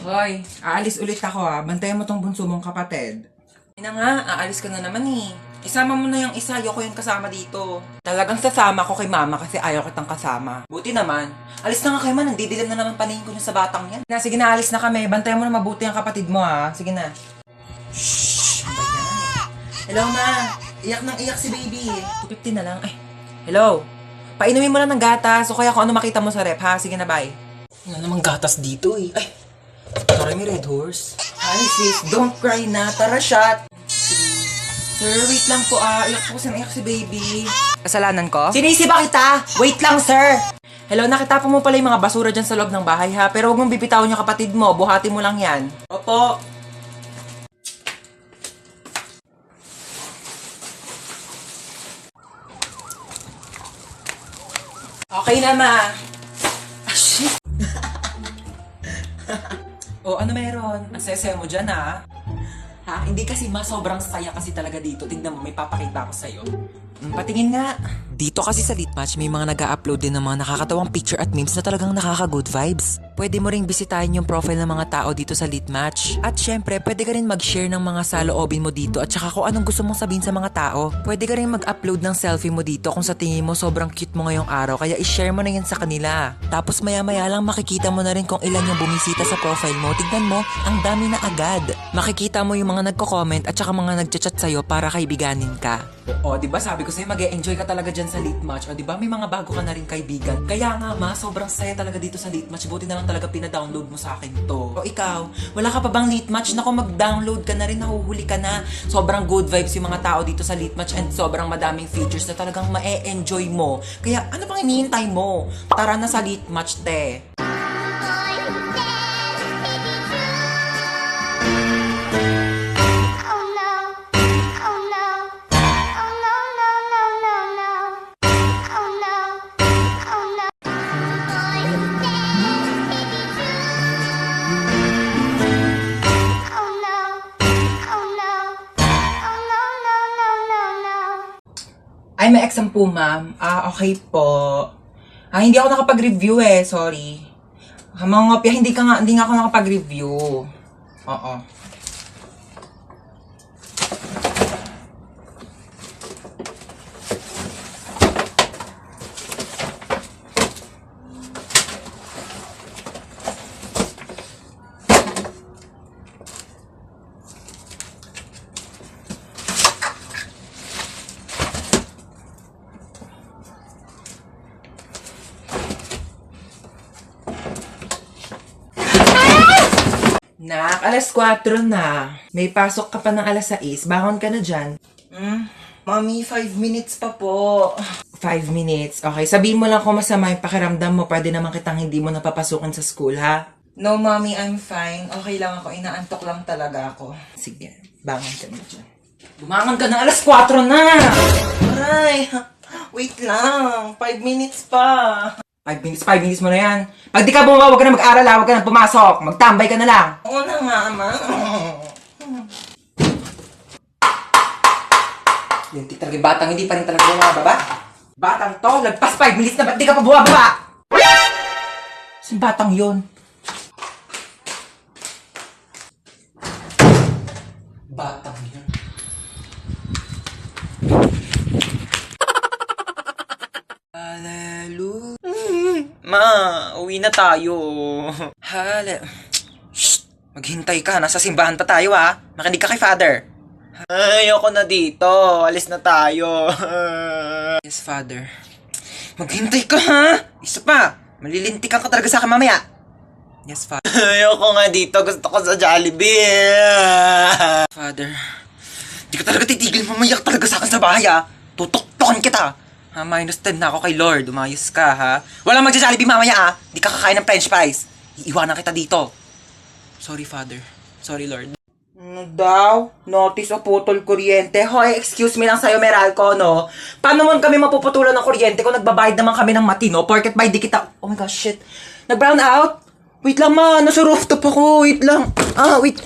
Hoy, aalis ulit ako ha. Bantayan mo tong bunso mong kapatid. Ina nga, aalis ka na naman eh. Isama mo na yung isa, ayoko yung kasama dito. Talagang sasama ko kay mama kasi ayaw kitang kasama. Buti naman. Alis na nga kayo man, nandidilim na naman paningin ko dun sa batang yan. Sige na, alis na kami. Bantayan mo na mabuti ang kapatid mo ha. Sige na. Shhh! Hello ma! Iyak nang iyak si baby. 250 na lang. Ay, hello? Painumin mo lang ng gatas o kaya kung ano makita mo sa rep ha. Sige na, bye. Wala namang gatas dito eh. Ay! Sorry, may red horse. Hi sis, don't cry na. Tara, shot. Sir, wait lang po iyak po kasi naiyak si baby. Kasalanan ko? Sinisiba kita! Wait lang, sir! Hello, nakita mo pala yung mga basura dyan sa loob ng bahay ha. Pero huwag mong bibitawan yung kapatid mo. Buhati mo lang yan. Opo. Okay na, ma. Ah, shit. O, ano meron? Ang sese mo dyan, ha? Ha? Hindi kasi sobrang saya kasi talaga dito. Tignan mo, may papakita ako sa'yo. Patingin nga. Dito kasi sa Litmatch, may mga nag-a-upload din ng mga nakakatawang picture at memes na talagang nakaka-good vibes. Pwede mo ring bisitahin yung profile ng mga tao dito sa Litmatch. At syempre, pwede ka rin mag-share ng mga saloobin mo dito at saka kung anong gusto mong sabihin sa mga tao. Pwede ka rin mag-upload ng selfie mo dito kung sa tingin mo sobrang cute mo ngayong araw kaya i-share mo na yan sa kanila. Tapos maya-maya lang makikita mo na rin kung ilan yung bumisita sa profile mo. Tignan mo, ang dami na agad. Makikita mo yung mga nagko-comment at saka mga nagchat-chat sa'yo para kaibiganin ka. O, diba sabi ko sa'yo mag-e-enjoy ka talaga dyan sa Litmatch. O, diba may mga bago ka na rin kaibigan. Kaya nga ma, sobrang saya talaga dito sa Litmatch. Buti na lang talaga pina-download mo sa akin to. O ikaw, wala ka pa bang Litmatch? Naku, mag-download ka na rin, nahuhuli ka na. Sobrang good vibes yung mga tao dito sa Litmatch and sobrang madaming features na talagang ma-e-enjoy mo. Kaya ano pang hinihintay mo? Tara na sa Litmatch, te. Ay, may exam po, ma'am. Okay po. Hindi ako nakapag-review sorry. Mga ngopya, hindi nga ako nakapag-review. Oo. Nak, alas 4 na. May pasok ka pa ng alas 6. Bangon ka na dyan. Mommy, 5 minutes pa po. 5 minutes. Okay, sabihin mo lang kung masama yung pakiramdam mo. Pwede naman kitang hindi mo napapasukin sa school, ha? No, mommy, I'm fine. Okay lang ako. Inaantok lang talaga ako. Sige, bangon ka na dyan. Bumangon ka na, alas 4 na! Aray, wait lang. 5 minutes pa. 5 minutes mo na yan. Pag di ka bumaba, wag ka na mag-aral ha, wag ka na pumasok. Magtambay ka na lang. Oo na nga, ama. Yung talagang batang hindi pa rin talaga bumababa. Batang to, lagpas 5 minutes na, ba't di ka pa bumababa? Saan batang yun? Batang yun. Hallelujah. Ma, uwi na tayo. Shh! Maghintay ka. Nasa simbahan pa tayo, ha? Makinig ka kay Father. Ayoko na dito. Alis na tayo. Yes, Father. Maghintay ka, ha? Isa pa. Malilintikan ka talaga sa akin mamaya. Yes, Father. Ayoko nga dito. Gusto ko sa Jollibee. Father. Di ka talaga titigil. Mamayak talaga sa akin sa bahay, ha? Tutok-tokan kita. -10 na ako kay Lord. Umayos ka, ha? Walang magja-Jollibee mamaya, ha? Di ka kakain ng french fries. Iiwanan kita dito. Sorry, Father. Sorry, Lord. Ano daw? Notice o putol kuryente? Hoy, excuse me lang sa'yo, Meralco, no? Paano mo kami mapuputulan ng kuryente kung nagbabayad naman kami ng matino? Porket by di kita... Oh my gosh, shit. Nag-brown out? Wait lang, ma. Nasa rooftop ako. Wait lang. Wait.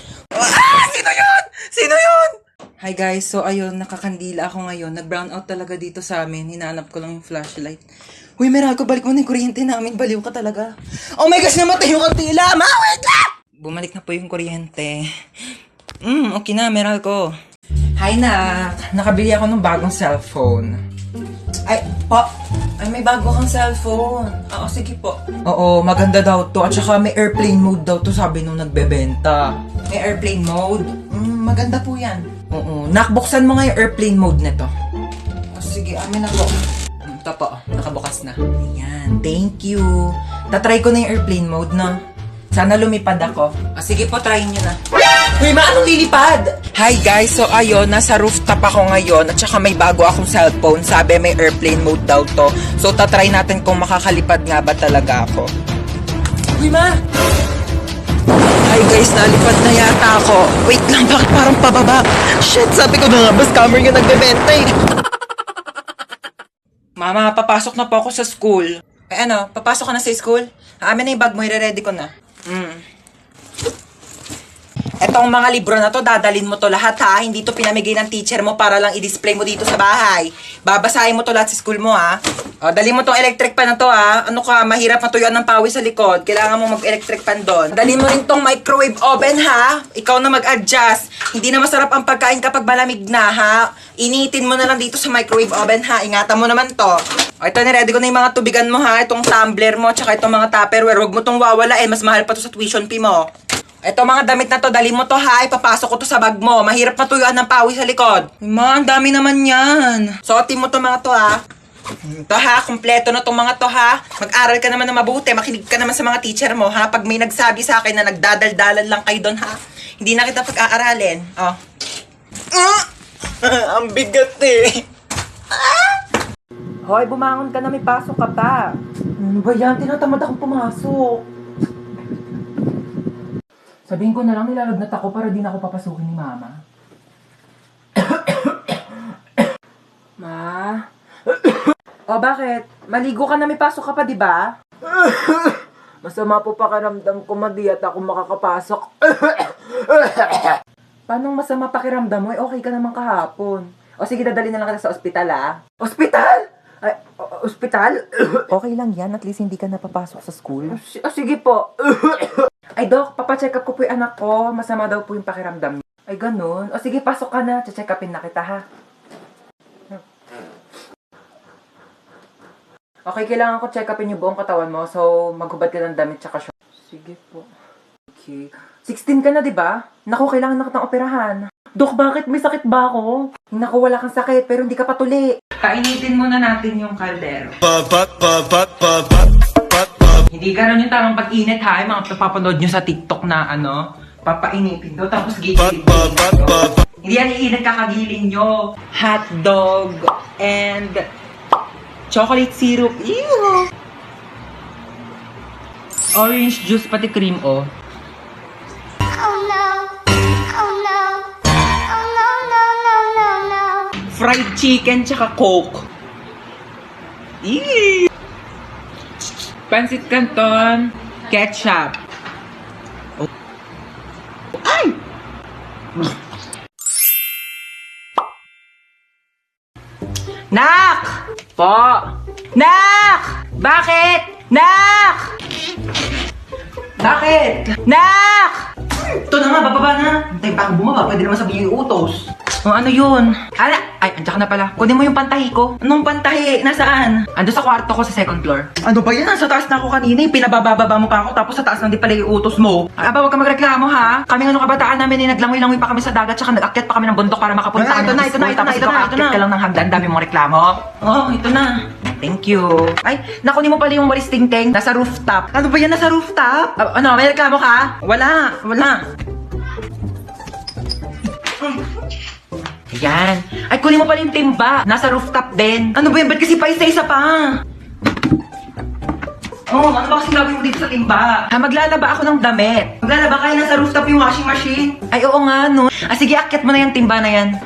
Sino yun? Sino yun? Hi guys, so ayun, nakakandila ako ngayon. Nag-brown out talaga dito sa amin. Hinanap ko lang yung flashlight. Uy, Meralco, balik mo na yung kuryente namin. Baliw ka talaga. Oh my gosh, namatay yung kandila! Ma, wait lang! Bumalik na po yung kuryente. Okay na, meron ko. Hi na, nakabili ako ng bagong cellphone. Ay, po. Ay, may bago kang cellphone. Oo, sige po. Oo, maganda daw to. At saka may airplane mode daw to, sabi nung nagbebenta. May airplane mode? Maganda po yan. Oo, nakbuksan mo nga yung airplane mode nito. Oh, sige, amin na po. Ito po, nakabukas na. Ayan, thank you. Tatry ko na yung airplane mode, no? Sana lumipad ako. Sige po, try nyo na. Uy, anong lilipad? Hi guys, so ayun, nasa rooftop ako ngayon at saka may bago akong cellphone. Sabi may airplane mode daw to. So tatry natin kung makakalipad nga ba talaga ako. Uy, ma! Hi guys, nalipad na yata ako. Wait lang, bakit parang pababa? Shit, sabi ko na nga ba, scammer yung nagbebenta eh. Mama, papasok na po ako sa school. Eh ano, papasok ka na sa school? Amin na yung bag mo, i-ready ko na. Etong mga libro na to, dadalin mo to lahat ha. Hindi to pinamigay ng teacher mo para lang i-display mo dito sa bahay. Babasahin mo to lahat sa school mo ha. O, dali mo tong electric pan na to ha. Ano ka, mahirap matuyuan ng pawis sa likod. Kailangan mo mag-electric pan doon. Dali mo rin tong microwave oven ha. Ikaw na mag-adjust. Hindi na masarap ang pagkain kapag malamig na ha. Initin mo na lang dito sa microwave oven ha. Ingatan mo naman to. O, ito, niready ko na yung mga tubigan mo ha. Itong tumbler mo, tsaka itong mga tupperware. Huwag mo tong wawala mas mahal pa to sa tuition fee mo. Ito mga damit na to, dali mo to ha, ipapasok ko to sa bag mo. Mahirap matuyuan ng pawis sa likod. Ma, ang dami naman yan. Suotin mo to mga to ha. Ito ha, kumpleto na tong mga to ha. Mag-aral ka naman na mabuti, makinig ka naman sa mga teacher mo ha. Pag may nagsabi sa akin na nagdadaldalan lang kayo doon ha, hindi na kita pag-aaralin. Oh. Ang bigat eh. Hoy, bumangon ka na, may pasok ka pa. Ano ba yan? Tinatamad akong pumasok. Sabihin ko na lang nilalagnat ako para di na ako papasukin ni Mama. Ma? O bakit? Maligo ka na, may pasok ka pa, di ba? Masama po pakiramdam ko, madi at ako makakapasok. Paano masama pakiramdam mo? Okay ka naman kahapon. O sige, dadali na lang kita sa ospital ah. Ospital? Ay, ospital? Okay lang yan, at least hindi ka napapasok sa school. Sige po. Ay, Dok, papacheck up ko po yung anak ko. Masama daw po yung pakiramdam niya. Ay, ganun. O sige, pasok ka na. Check upin na kita, ha? Okay, kailangan ko check upin yung buong katawan mo. So, maghubad ka ng damit tsaka short. Sige po. Okay. 16 ka na, di ba? Naku, kailangan na kitang operahan. Dok, bakit? May sakit ba ako? Naku, wala kang sakit, pero hindi ka patuli. Kainitin muna natin yung kaldero. Hindi ganun yung tamang pag-init ha, yung mga papapanood nyo sa TikTok na papainitin do, tapos gigilin nyo. Hindi yan iinit kakagiling nyo. Hot dog and chocolate syrup. Ew! Orange juice, pati cream, oh. Oh no, oh no, oh no, no, no, no, no. Fried chicken, tsaka Coke. Ew! Pansit Canton, ketchup. Oh. Ay! Nak! Po! Nak! Bakit? Nak! Bakit? Nak! Ito na nga, bababa na. Hintay pa akong bumaba, pwede naman sabihin yung utos. O ano yun? Ay, andyan ka na pala. Kunin mo yung pantahi ko. Anong pantahi? Nasaan? Ando sa kwarto ko sa second floor. Ano ba yan? Sa taas na ako kanina. Pinabababa mo pa ako tapos sa taas na di pala yung utos mo. Aba, huwag ka magreklamo ha. Kami nga nung kabataan namin naglangoy-langoy pa kami sa dagat tsaka nag-akyat pa kami ng bundok para makapunta kami ng school. Tapos ito ka lang ng hagdan. Dami mong reklamo. Oh, ito na. Thank you. Ay, nakunin mo pala yung walis tingting. Nasa rooftop. Ano ba yan? Nasa rooftop? Ano, may reklamo ka? Wala. Ayan. Ay, kunin mo pala yung timba. Nasa rooftop din. Ano ba yan? Ba't kasi pa isa-isa pa? Oh, ano ba kasi gagawin mo dito sa timba? Maglalaba ako ng damit. Maglalaba kaya nasa rooftop yung washing machine? Ay, oo nga, no. Sige, akyat mo na yung timba na yan.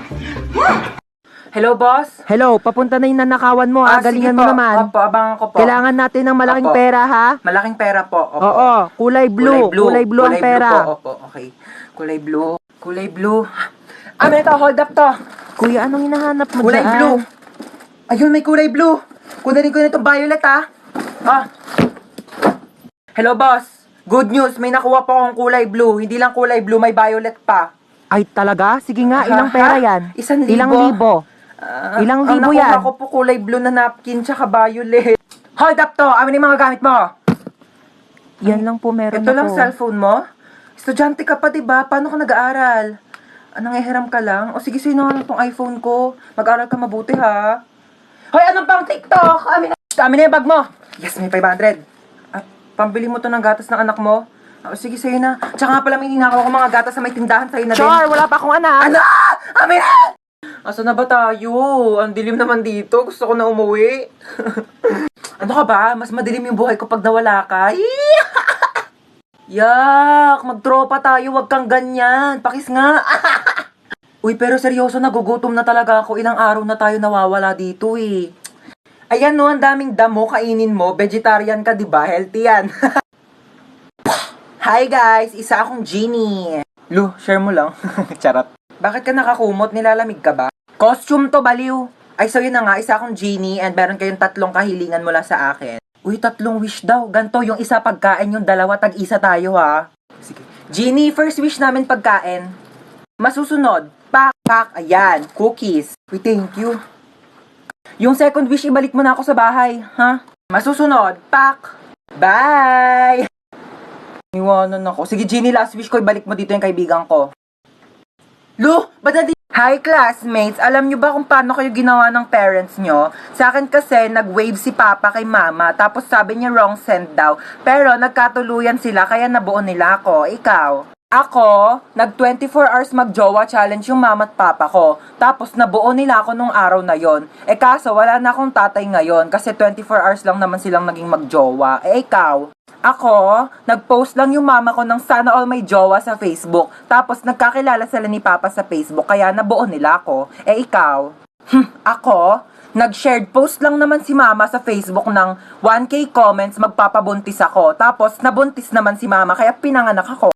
Hello, boss? Hello, papunta na yung nanakawan mo ha. Galingan mo naman. Opo, abangan ko po. Kailangan natin ng malaking Opo. pera ha. Malaking pera po. Opo. Oo, kulay blue. Kulay blue ang pera. Po. Opo, okay. Kulay blue. Ano ito? Hold up to. Kuya, anong hinahanap mo Kulay dyan? blue. Ayun, may kulay blue. Kunin ko na itong violet, ha? Ah. Hello, boss. Good news, may nakuha po akong kulay blue. Hindi lang kulay blue, may violet pa. Ay, talaga? Sige nga, ilang Ha? pera yan? 1,000. Ilang libo? Ilang libo yan? Ang nakuha ko po kulay blue na napkin tsaka violet. Hold up to! Amin yung mga gamit mo! Yan lang po meron Ito ako. lang cellphone mo? Estudyante ka pa, diba? Paano ka nag-aaral? Nangihiram ka lang? O sige, sino nga tong iPhone ko? Mag-aaral ka mabuti, ha? Hoy, anong pang TikTok? Amin na yung bag mo! Yes, may 500. Pambili mo to ng gatas ng anak mo? O sige, sa'yo na. Tsaka nga pala may ninakaw ko mga gatas sa may tindahan sa'yo na din. Char, wala pa akong anak. Ano? Amin na! Asa na ba tayo? Ang dilim naman dito. Gusto ko na umuwi. Ano ka ba? Mas madilim yung buhay ko pag nawala ka. Yak! Magtropa tayo. Wag kang ganyan. Pakis nga. Uy, pero seryoso, nagugutom na talaga ako. Ilang araw na tayo nawawala dito eh. Ayan no, ang daming damo kainin mo. Vegetarian ka, diba? Healthy yan. Hi guys! Isa akong genie. Lu, share mo lang. Charot. Bakit ka nakakumot? Nilalamig ka ba? Costume to, baliw. Ay, so yun na nga, isa akong genie and meron kayong 3 kahilingan mula sa akin. Uy, 3 wish daw. Ganto, yung isa pagkain, yung 2, tag-isa tayo ha. Sige. Genie, first wish namin pagkain. Masusunod, pak, ayan, cookies. Uy, thank you. Yung second wish, ibalik mo na ako sa bahay, ha? Masusunod, pak. Bye! Iwanan ako. Sige, Genie, last wish ko, ibalik mo dito yung kaibigan ko. Lu, ba't nandito? Hi, classmates! Alam nyo ba kung paano kayo ginawa ng parents nyo? Sa akin kasi, nag-wave si Papa kay Mama, tapos sabi niya wrong send daw. Pero nagkatuluyan sila, kaya nabuo nila ako. Ikaw? Ako, nag 24 hours mag-jowa challenge yung mama at papa ko. Tapos nabuo nila ako nung araw na yon. Kaso wala na akong tatay ngayon kasi 24 hours lang naman silang naging mag-jowa. Ikaw? Ako, nag-post lang yung mama ko ng sana all may jowa sa Facebook. Tapos nagkakilala sila ni Papa sa Facebook kaya nabuo nila ako. Ikaw? Ako, nag-shared post lang naman si mama sa Facebook ng 1K comments magpapabuntis ako. Tapos nabuntis naman si mama kaya pinanganak ako.